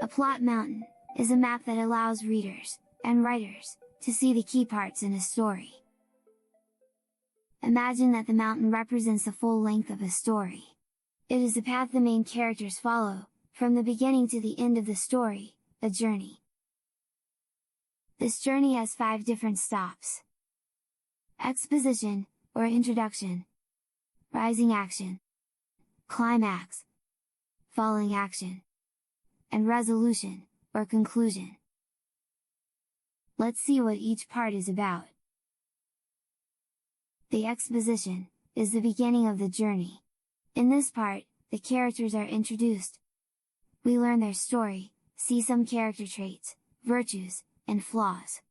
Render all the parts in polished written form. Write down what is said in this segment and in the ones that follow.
A plot mountain is a map that allows readers and writers to see the key parts in a story. Imagine that the mountain represents the full length of a story. It is the path the main characters follow, from the beginning to the end of the story, a journey. This journey has 5 different stops: exposition, or introduction, rising action, climax, falling action, and resolution, or conclusion. Let's see what each part is about. The exposition is the beginning of the journey. In this part, the characters are introduced. We learn their story, see some character traits, virtues, and flaws.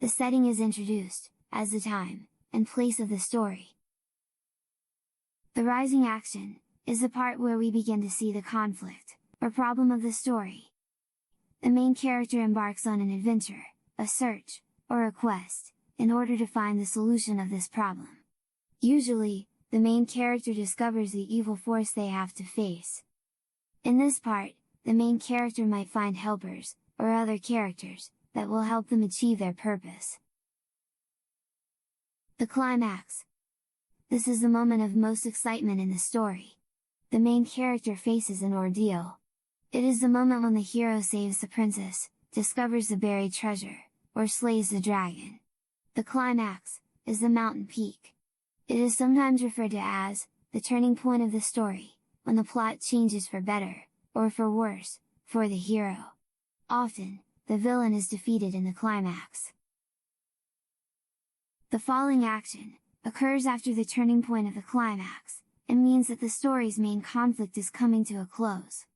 The setting is introduced, as the time and place of the story. The rising action is the part where we begin to see the conflict, or problem of the story. The main character embarks on an adventure, a search, or a quest, in order to find the solution of this problem. Usually, the main character discovers the evil force they have to face. In this part, the main character might find helpers, or other characters, that will help them achieve their purpose. The climax. This is the moment of most excitement in the story. The main character faces an ordeal. It is the moment when the hero saves the princess, discovers the buried treasure, or slays the dragon. The climax is the mountain peak. It is sometimes referred to as the turning point of the story, when the plot changes for better, or for worse, for the hero. Often, the villain is defeated in the climax. The falling action occurs after the turning point of the climax, and means that the story's main conflict is coming to a close.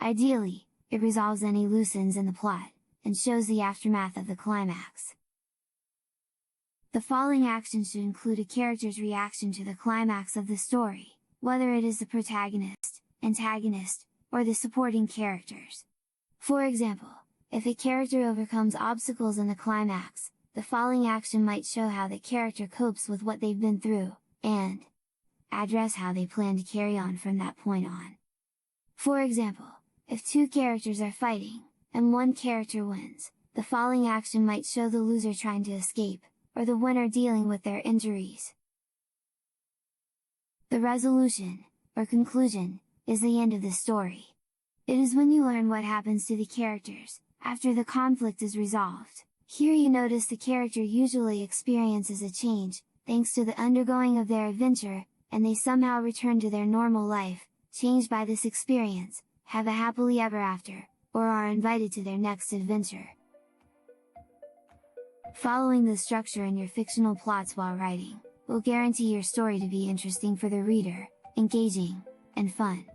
Ideally, it resolves any loose ends in the plot, and shows the aftermath of the climax. The falling action should include a character's reaction to the climax of the story, whether it is the protagonist, antagonist, or the supporting characters. For example, if a character overcomes obstacles in the climax, the falling action might show how the character copes with what they've been through, and address how they plan to carry on from that point on. For example, if 2 characters are fighting, and one character wins, the falling action might show the loser trying to escape, or the winner dealing with their injuries. The resolution, or conclusion, is the end of the story. It is when you learn what happens to the characters, after the conflict is resolved. Here you notice the character usually experiences a change, thanks to the undergoing of their adventure, and they somehow return to their normal life, changed by this experience, have a happily ever after, or are invited to their next adventure. Following the structure in your fictional plots while writing, will guarantee your story to be interesting for the reader, engaging, and fun.